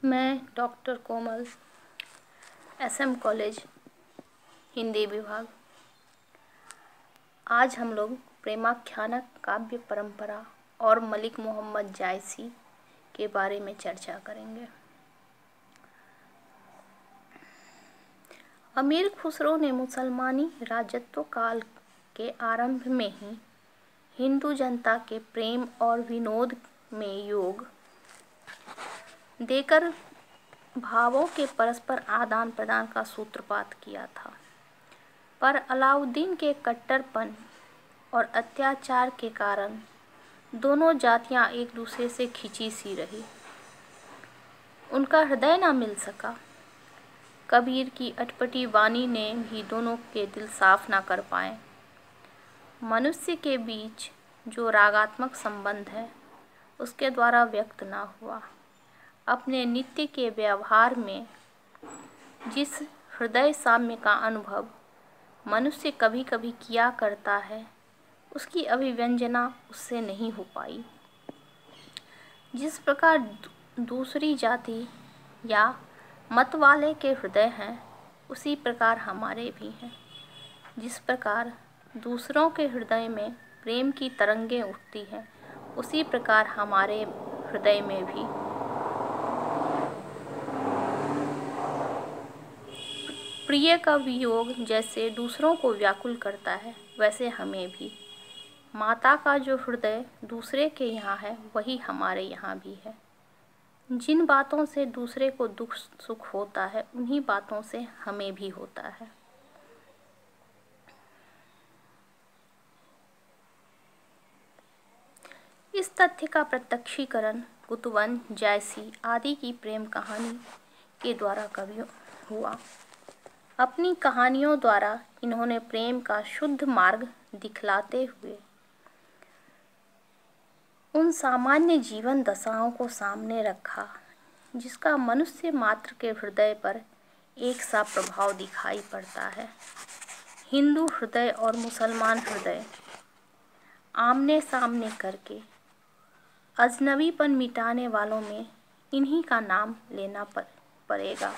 मैं डॉक्टर कोमल, SM college Hindi विभाग। आज हम लोग प्रेमाख्यानक काव्य परंपरा और मलिक मोहम्मद जायसी के बारे में चर्चा करेंगे। अमीर खुसरो ने मुसलमानी राजत्व काल के आरंभ में ही हिंदू जनता के प्रेम और विनोद में योग देकर भावों के परस्पर आदान प्रदान का सूत्रपात किया था, पर अलाउद्दीन के कट्टरपन और अत्याचार के कारण दोनों जातियां एक दूसरे से खिंची सी रही। उनका हृदय ना मिल सका। कबीर की अटपटी वाणी ने भी दोनों के दिल साफ ना कर पाए। मनुष्य के बीच जो रागात्मक संबंध है उसके द्वारा व्यक्त ना हुआ। अपने नित्य के व्यवहार में जिस हृदय साम्य का अनुभव मनुष्य कभी कभी किया करता है, उसकी अभिव्यंजना उससे नहीं हो पाई। जिस प्रकार दूसरी जाति या मत वाले के हृदय हैं, उसी प्रकार हमारे भी हैं। जिस प्रकार दूसरों के हृदय में प्रेम की तरंगें उठती हैं, उसी प्रकार हमारे हृदय में भी प्रिय का वियोग जैसे दूसरों को व्याकुल करता है, वैसे हमें भी माता का जो हृदय दूसरे के यहाँ है, वही हमारे यहाँ भी है। जिन बातों से दूसरे को दुख सुख होता है, उन्हीं बातों से हमें भी होता है। इस तथ्य का प्रत्यक्षीकरण कुतुबन, जायसी आदि की प्रेम कहानी के द्वारा कभी हुआ। अपनी कहानियों द्वारा इन्होंने प्रेम का शुद्ध मार्ग दिखलाते हुए उन सामान्य जीवन दशाओं को सामने रखा जिसका मनुष्य मात्र के हृदय पर एक सा प्रभाव दिखाई पड़ता है। हिंदू हृदय और मुसलमान हृदय आमने सामने करके अजनबीपन मिटाने वालों में इन्हीं का नाम लेना पड़ेगा।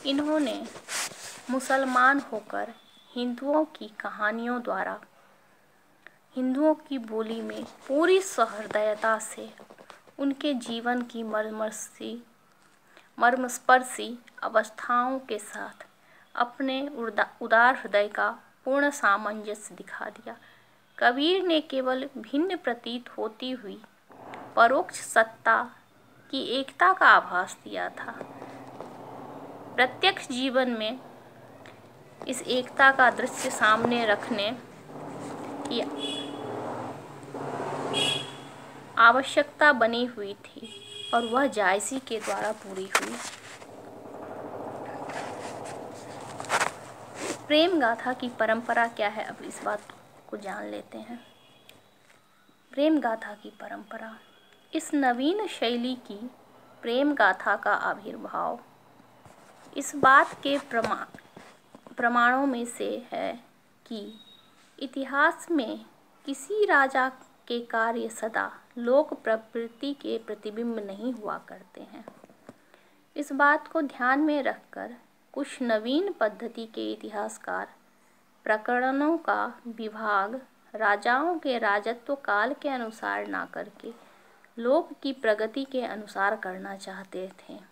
इन्होंने मुसलमान होकर हिंदुओं की कहानियों द्वारा हिंदुओं की बोली में पूरी सहृदयता से उनके जीवन की मर्मस्पर्शी अवस्थाओं के साथ अपने उदार हृदय का पूर्ण सामंजस्य दिखा दिया। कबीर ने केवल भिन्न प्रतीत होती हुई परोक्ष सत्ता की एकता का आभास दिया था। प्रत्यक्ष जीवन में इस एकता का दृश्य सामने रखने की आवश्यकता बनी हुई थी और वह जायसी के द्वारा पूरी हुई। प्रेम गाथा की परंपरा क्या है, अब इस बात को जान लेते हैं। प्रेम गाथा की परंपरा इस नवीन शैली की प्रेम गाथा का आविर्भाव इस बात के प्रमाणों में से है कि इतिहास में किसी राजा के कार्य सदा लोक प्रवृत्ति के प्रतिबिंब नहीं हुआ करते हैं। इस बात को ध्यान में रखकर कुछ नवीन पद्धति के इतिहासकार प्रकरणों का विभाग राजाओं के राजत्व काल के अनुसार ना करके लोक की प्रगति के अनुसार करना चाहते थे।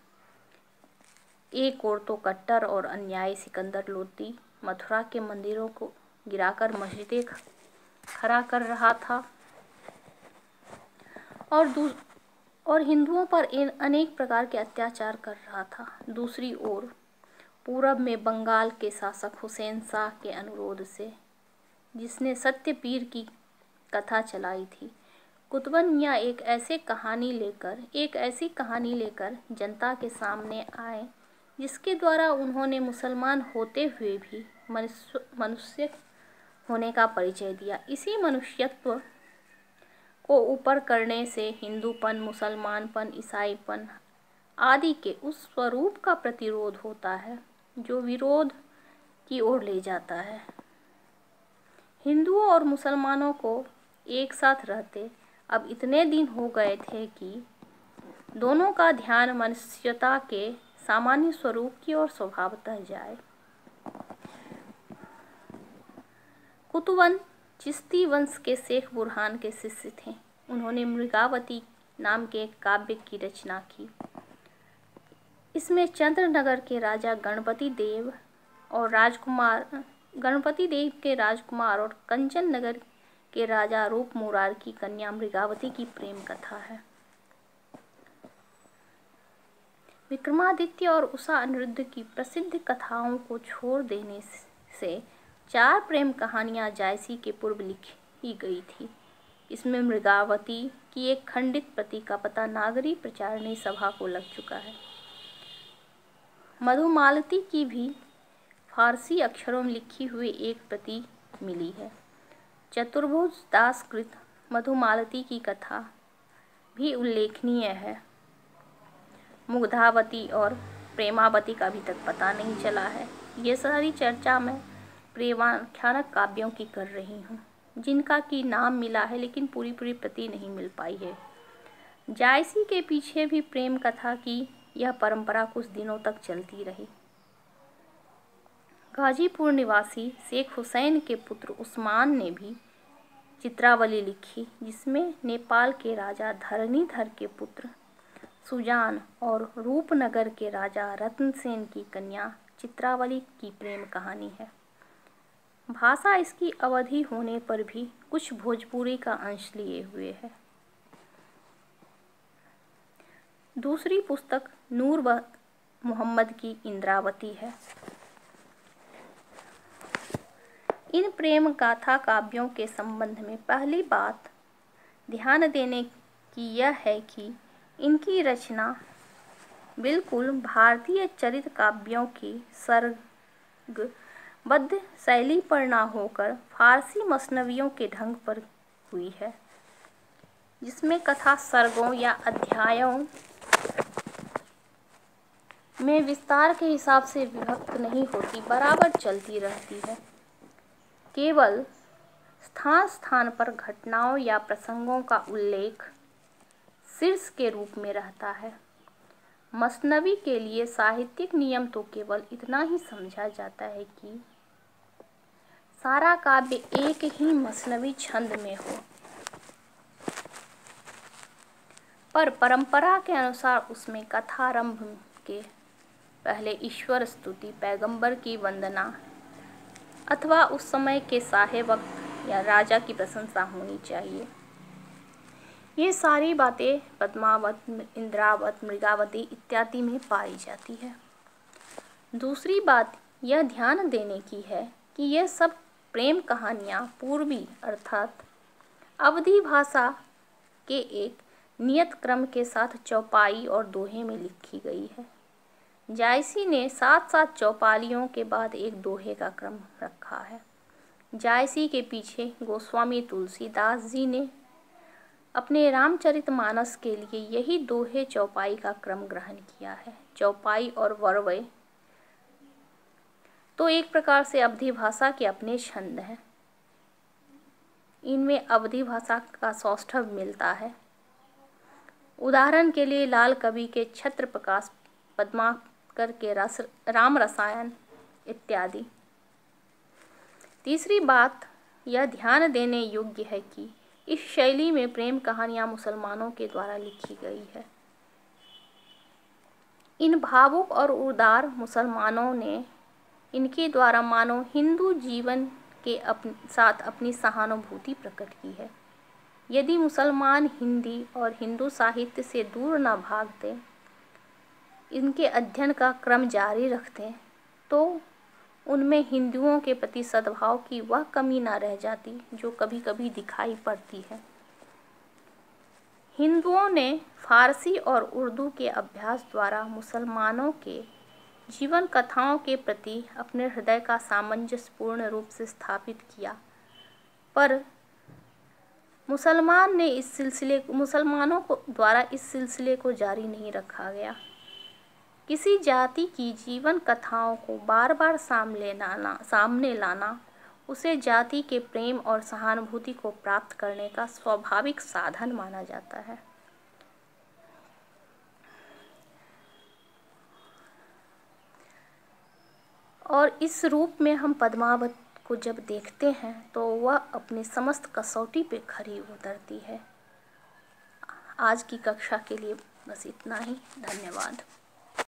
एक ओर तो कट्टर और अन्यायी सिकंदर लोदी मथुरा के मंदिरों को गिराकर मस्जिदें खड़ा कर रहा था और हिंदुओं पर अनेक प्रकार के अत्याचार कर रहा था। दूसरी ओर पूरब में बंगाल के शासक हुसैन शाह के अनुरोध से, जिसने सत्यपीर की कथा चलाई थी, कुतुबन मियाँ एक ऐसी कहानी लेकर जनता के सामने आए जिसके द्वारा उन्होंने मुसलमान होते हुए भी मनुष्य होने का परिचय दिया। इसी मनुष्यत्व को ऊपर करने से हिंदूपन, मुसलमानपन, ईसाईपन आदि के उस स्वरूप का प्रतिरोध होता है जो विरोध की ओर ले जाता है। हिंदुओं और मुसलमानों को एक साथ रहते अब इतने दिन हो गए थे कि दोनों का ध्यान मनुष्यता के सामान्य स्वरूप की ओर स्वभावतः जाए। कुतुबन चिश्ती वंश के शेख बुरहान के शिष्य थे। उन्होंने मृगावती नाम के एक काव्य की रचना की। इसमें चंद्रनगर के राजा गणपति देव के राजकुमार और कंचन नगर के राजा रूप मुरार की कन्या मृगावती की प्रेम कथा है। विक्रमादित्य और उषा अनिरुद्ध की प्रसिद्ध कथाओं को छोड़ देने से 4 प्रेम कहानियां जायसी के पूर्व लिखी गई थी। इसमें मृगावती की एक खंडित प्रति का पता नागरी प्रचारणी सभा को लग चुका है। मधुमालती की भी फारसी अक्षरों में लिखी हुई एक प्रति मिली है। चतुर्भुज दास कृत मधुमालती की कथा भी उल्लेखनीय है। मुग्धावती और प्रेमावती का अभी तक पता नहीं चला है। ये सारी चर्चा मैं प्रेमाख्यानक काव्यों की कर रही हूँ, जिनका की नाम मिला है लेकिन पूरी प्रति नहीं मिल पाई है। जायसी के पीछे भी प्रेम कथा की यह परंपरा कुछ दिनों तक चलती रही। गाजीपुर निवासी शेख हुसैन के पुत्र उस्मान ने भी चित्रावली लिखी, जिसमें नेपाल के राजा धरणीधर के पुत्र सुजान और रूपनगर के राजा रत्नसेन की कन्या चित्रावली की प्रेम कहानी है। भाषा इसकी अवधि होने पर भी कुछ भोजपुरी का अंश लिए हुए है। दूसरी पुस्तक नूर मोहम्मद की इंद्रावती है। इन प्रेम गाथा काव्यों के संबंध में पहली बात ध्यान देने की यह है कि इनकी रचना बिल्कुल भारतीय चरित्र काव्यों की सर्गबद्ध शैली पर न होकर फारसी मसनवियों के ढंग पर हुई है, जिसमें कथा सर्गों या अध्यायों में विस्तार के हिसाब से विभक्त नहीं होती, बराबर चलती रहती है। केवल स्थान स्थान पर घटनाओं या प्रसंगों का उल्लेख शीर्ष के रूप में रहता है। मसनवी के लिए साहित्यिक नियम तो केवल इतना ही समझा जाता है कि सारा काव्य एक ही मसनवी छंद में हो, पर परंपरा के अनुसार उसमें कथारंभ के पहले ईश्वर स्तुति, पैगंबर की वंदना अथवा उस समय के साहे वक्त या राजा की प्रशंसा होनी चाहिए। ये सारी बातें पद्मावत, इंद्रावत, मृगावती इत्यादि में पाई जाती है। दूसरी बात यह ध्यान देने की है कि यह सब प्रेम कहानियाँ पूर्वी अर्थात अवधी भाषा के एक नियत क्रम के साथ चौपाई और दोहे में लिखी गई है। जायसी ने 7-7 चौपालियों के बाद एक दोहे का क्रम रखा है। जायसी के पीछे गोस्वामी तुलसीदास जी ने अपने रामचरितमानस के लिए यही दोहे चौपाई का क्रम ग्रहण किया है। चौपाई और वरवय तो एक प्रकार से अवधी भाषा के अपने छंद हैं। इनमें अवधी भाषा का सौष्ठव मिलता है। उदाहरण के लिए लाल कवि के छत्र प्रकाश, पद्माकर के राम रसायन इत्यादि। तीसरी बात यह ध्यान देने योग्य है कि इस शैली में प्रेम कहानियां मुसलमानों के द्वारा लिखी गई है। इन भावुक और उदार मुसलमानों ने इनके द्वारा मानो हिंदू जीवन के साथ अपनी सहानुभूति प्रकट की है। यदि मुसलमान हिंदी और हिंदू साहित्य से दूर न भागते, इनके अध्ययन का क्रम जारी रखते, तो उनमें हिंदुओं के प्रति सद्भाव की वह कमी न रह जाती जो कभी कभी दिखाई पड़ती है। हिंदुओं ने फारसी और उर्दू के अभ्यास द्वारा मुसलमानों के जीवन कथाओं के प्रति अपने हृदय का सामंजस्य पूर्ण रूप से स्थापित किया, पर मुसलमानों को द्वारा इस सिलसिले को जारी नहीं रखा गया। किसी जाति की जीवन कथाओं को बार बार सामने लाना उसे जाति के प्रेम और सहानुभूति को प्राप्त करने का स्वाभाविक साधन माना जाता है। और इस रूप में हम पद्मावत को जब देखते हैं तो वह अपने समस्त कसौटी पे खरी उतरती है। आज की कक्षा के लिए बस इतना ही। धन्यवाद।